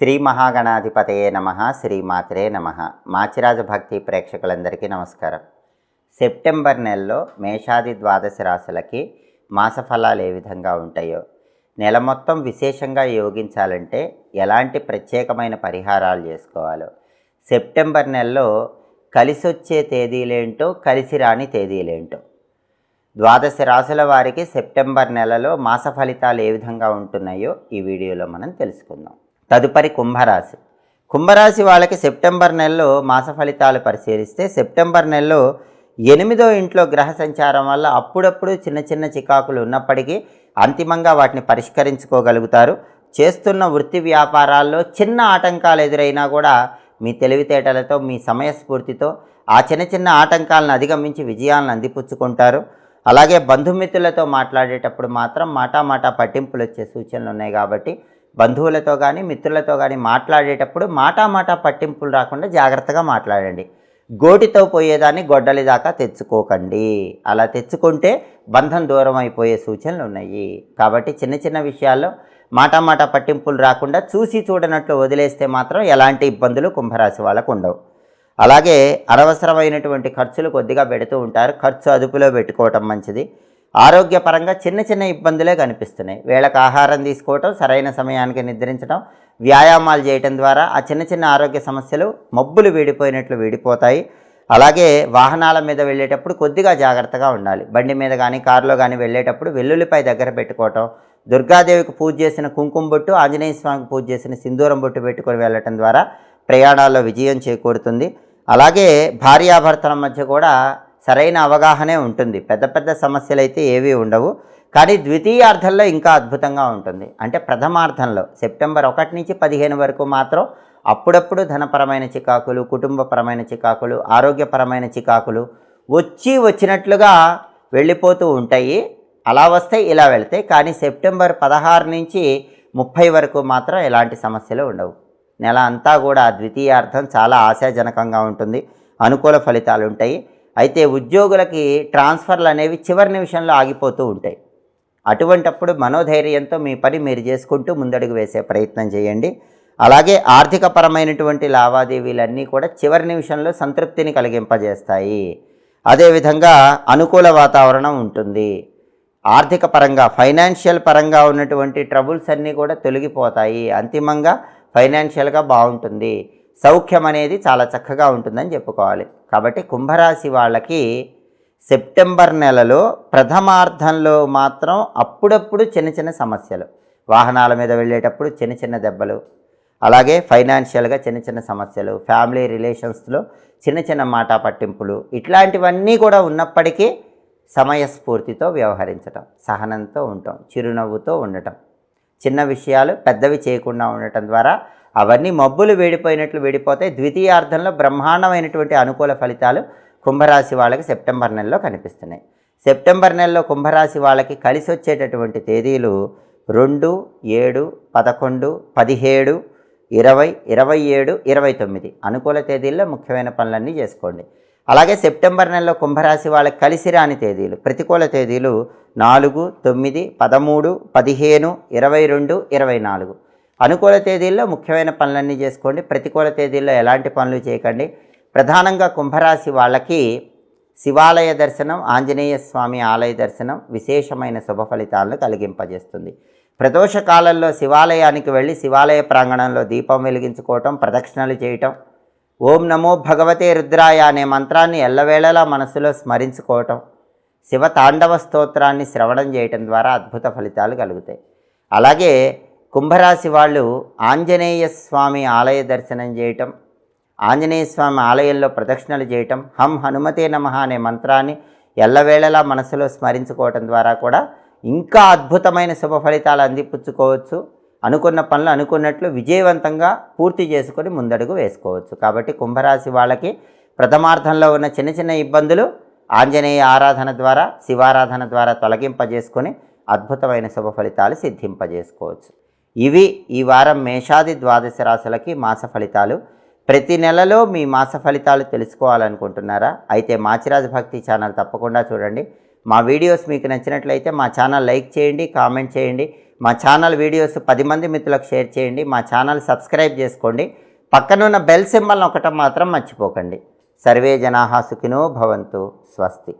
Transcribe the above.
శ్రీ మహాగణాధిపతయే నమః. శ్రీమాత్రే నమః. మాచిరాజ భక్తి ప్రేక్షకులందరికీ నమస్కారం. సెప్టెంబర్ నెలలో మేషాది ద్వాదశ రాశులకి మాసఫలాలు ఏ విధంగా ఉంటాయో, నెల మొత్తం విశేషంగా యోగించాలంటే ఎలాంటి ప్రత్యేకమైన పరిహారాలు చేసుకోవాలో, సెప్టెంబర్ నెలలో కలిసొచ్చే తేదీలేంటో, కలిసి రాని తేదీలేంటో, ద్వాదశ రాశుల వారికి సెప్టెంబర్ నెలలో మాస ఫలితాలు ఏ విధంగా ఉంటున్నాయో ఈ వీడియోలో మనం తెలుసుకుందాం. తదుపరి కుంభరాశి. కుంభరాశి వాళ్ళకి సెప్టెంబర్ నెలలో మాస ఫలితాలు పరిశీలిస్తే, సెప్టెంబర్ నెలలో 8వ ఇంట్లో గ్రహ సంచారం వల్ల అప్పుడప్పుడు చిన్న చిన్న చికాకులు ఉన్నప్పటికీ అంతిమంగా వాటిని పరిష్కరించుకోగలుగుతారు. చేస్తున్న వృత్తి వ్యాపారాల్లో చిన్న ఆటంకాలు ఎదురైనా కూడా మీ తెలివితేటలతో, మీ సమయస్ఫూర్తితో ఆ చిన్న చిన్న ఆటంకాలను అధిగమించి విజయాలను అందిపుచ్చుకుంటారు. అలాగే బంధుమిత్రులతో మాట్లాడేటప్పుడు మాత్రం మాటా పట్టింపులు వచ్చే సూచనలు ఉన్నాయి కాబట్టి బంధువులతో కానీ మిత్రులతో కానీ మాట్లాడేటప్పుడు మాటా పట్టింపులు రాకుండా జాగ్రత్తగా మాట్లాడండి. గోటితో పోయేదాన్ని గొడ్డలి దాకా తెచ్చుకోకండి. అలా తెచ్చుకుంటే బంధం దూరం అయిపోయే సూచనలు ఉన్నాయి. కాబట్టి చిన్న చిన్న విషయాల్లో మాటా పట్టింపులు రాకుండా చూసి చూడనట్లు వదిలేస్తే మాత్రం ఎలాంటి ఇబ్బందులు కుంభరాశి వాళ్ళకు ఉండవు. అలాగే అనవసరమైనటువంటి ఖర్చులు కొద్దిగా పెడుతూ ఉంటారు. ఖర్చు అదుపులో పెట్టుకోవటం మంచిది. ఆరోగ్యపరంగా చిన్న చిన్న ఇబ్బందులే కనిపిస్తున్నాయి. వేళకు ఆహారం తీసుకోవటం, సరైన సమయానికి నిద్రించడం, వ్యాయామాలు చేయటం ద్వారా ఆ చిన్న చిన్న ఆరోగ్య సమస్యలు మబ్బులు వీడిపోయినట్లు వీడిపోతాయి. అలాగే వాహనాల మీద వెళ్ళేటప్పుడు కొద్దిగా జాగ్రత్తగా ఉండాలి. బండి మీద కానీ కారులో కానీ వెళ్ళేటప్పుడు వెల్లుల్లిపై దగ్గర పెట్టుకోవటం, దుర్గాదేవికి పూజ చేసిన కుంకుమ బొట్టు, ఆంజనేయ స్వామికి పూజ చేసిన సింధూరం బొట్టు పెట్టుకొని వెళ్ళటం ద్వారా ప్రయాణాల్లో విజయం చేకూరుతుంది. అలాగే భార్యాభర్తల మధ్య కూడా సరైన అవగాహనే ఉంటుంది. పెద్ద పెద్ద సమస్యలు అయితే ఏవీ ఉండవు. కానీ ద్వితీయార్థంలో ఇంకా అద్భుతంగా ఉంటుంది. అంటే ప్రథమార్థంలో సెప్టెంబర్ 1 నుంచి 15 వరకు మాత్రం అప్పుడప్పుడు ధనపరమైన చికాకులు, కుటుంబపరమైన చికాకులు, ఆరోగ్యపరమైన చికాకులు వచ్చినట్లుగా వెళ్ళిపోతూ ఉంటాయి. అలా వస్తాయి, ఇలా వెళ్తాయి. కానీ సెప్టెంబర్ 16 నుంచి 30 వరకు మాత్రం ఎలాంటి సమస్యలు ఉండవు. నెల అంతా కూడా ద్వితీయార్థం చాలా ఆశాజనకంగా ఉంటుంది. అనుకూల ఫలితాలు ఉంటాయి. అయితే ఉద్యోగులకి ట్రాన్స్ఫర్లు అనేవి చివరి నిమిషంలో ఆగిపోతూ ఉంటాయి. అటువంటప్పుడు మనోధైర్యంతో మీ పని మీరు చేసుకుంటూ ముందడుగు వేసే ప్రయత్నం చేయండి. అలాగే ఆర్థికపరమైనటువంటి లావాదేవీలన్నీ కూడా చివరి నిమిషంలో సంతృప్తిని కలిగింపజేస్తాయి. అదేవిధంగా అనుకూల వాతావరణం ఉంటుంది. ఆర్థిక పరంగా, ఫైనాన్షియల్ పరంగా ఉన్నటువంటి ట్రబుల్స్ అన్నీ కూడా తొలగిపోతాయి. అంతిమంగా ఫైనాన్షియల్గా బాగుంటుంది. సౌఖ్యం అనేది చాలా చక్కగా ఉంటుందని చెప్పుకోవాలి. కాబట్టి కుంభరాశి వాళ్ళకి సెప్టెంబర్ నెలలో ప్రథమార్థంలో మాత్రం అప్పుడప్పుడు చిన్న చిన్న సమస్యలు, వాహనాల మీద వెళ్ళేటప్పుడు చిన్న చిన్న దెబ్బలు, అలాగే ఫైనాన్షియల్గా చిన్న చిన్న సమస్యలు, ఫ్యామిలీ రిలేషన్స్లో చిన్న చిన్న మాట పట్టింపులు, ఇట్లాంటివన్నీ కూడా ఉన్నప్పటికీ సమయస్ఫూర్తితో వ్యవహరించటం, సహనంతో ఉండటం, చిరునవ్వుతో ఉండటం, చిన్న విషయాలు పెద్దవి చేయకుండా ఉండటం ద్వారా అవన్నీ మబ్బులు వేడిపోయినట్లు వేడిపోతాయి. ద్వితీయార్థంలో బ్రహ్మాండమైనటువంటి అనుకూల ఫలితాలు కుంభరాశి వాళ్ళకి సెప్టెంబర్ నెలలో కనిపిస్తున్నాయి. సెప్టెంబర్ నెలలో కుంభరాశి వాళ్ళకి కలిసి వచ్చేటటువంటి తేదీలు 2, 7, 11, 17, 20, 27, 29 అనుకూల తేదీల్లో ముఖ్యమైన పనులన్నీ చేసుకోండి. అలాగే సెప్టెంబర్ నెలలో కుంభరాశి వాళ్ళకి కలిసి రాని తేదీలు, ప్రతికూల తేదీలు 4, 9, 13, 15, 22, 24 అనుకూల తేదీల్లో ముఖ్యమైన పనులన్నీ చేసుకోండి. ప్రతికూల తేదీల్లో ఎలాంటి పనులు చేయకండి. ప్రధానంగా కుంభరాశి వాళ్ళకి శివాలయ దర్శనం, ఆంజనేయ స్వామి ఆలయ దర్శనం విశేషమైన శుభ ఫలితాలను కలిగింపజేస్తుంది. ప్రదోష కాలంలో శివాలయానికి వెళ్ళి శివాలయ ప్రాంగణంలో దీపం వెలిగించుకోవటం, ప్రదక్షిణలు చేయటం, ఓం నమో భగవతే రుద్రాయ అనే మంత్రాన్ని ఎల్లవేళలా మనసులో స్మరించుకోవటం, శివ తాండవ స్తోత్రాన్ని శ్రవణం చేయటం ద్వారా అద్భుత ఫలితాలు కలుగుతాయి. అలాగే కుంభరాశి వాళ్ళు ఆంజనేయ స్వామి ఆలయ దర్శనం చేయటం, ఆంజనేయ స్వామి ఆలయంలో ప్రదక్షిణలు చేయటం, హం హనుమతే నమః అనే మంత్రాన్ని ఎల్లవేళలా మనసులో స్మరించుకోవటం ద్వారా కూడా ఇంకా అద్భుతమైన శుభ ఫలితాలు అందిపుచ్చుకోవచ్చు. అనుకున్న పనులు అనుకున్నట్లు విజయవంతంగా పూర్తి చేసుకొని ముందడుగు వేసుకోవచ్చు. కాబట్టి కుంభరాశి వాళ్ళకి ప్రథమార్థంలో ఉన్న చిన్న చిన్న ఇబ్బందులు ఆంజనేయ ఆరాధన ద్వారా, శివారాధన ద్వారా తొలగింపజేసుకొని అద్భుతమైన శుభ ఫలితాలు సిద్ధింపజేసుకోవచ్చు. ఇవి ఈ వారం మేషాది ద్వాదశ రాశులకి మాస ఫలితాలు. ప్రతి నెలలో మీ మాస ఫలితాలు తెలుసుకోవాలనుకుంటున్నారా? అయితే మాచిరాజ భక్తి ఛానల్ తప్పకుండా చూడండి. మా వీడియోస్ మీకు నచ్చినట్లయితే మా ఛానల్ లైక్ చేయండి, కామెంట్ చేయండి. మా ఛానల్ వీడియోస్ 10 మంది మిత్రులకు షేర్ చేయండి. మా ఛానల్ సబ్స్క్రైబ్ చేసుకోండి. పక్కనున్న బెల్ సింబల్ నొక్కటం మాత్రం మర్చిపోకండి. సర్వే జనాః సుఖినో భవంతు. స్వస్తి.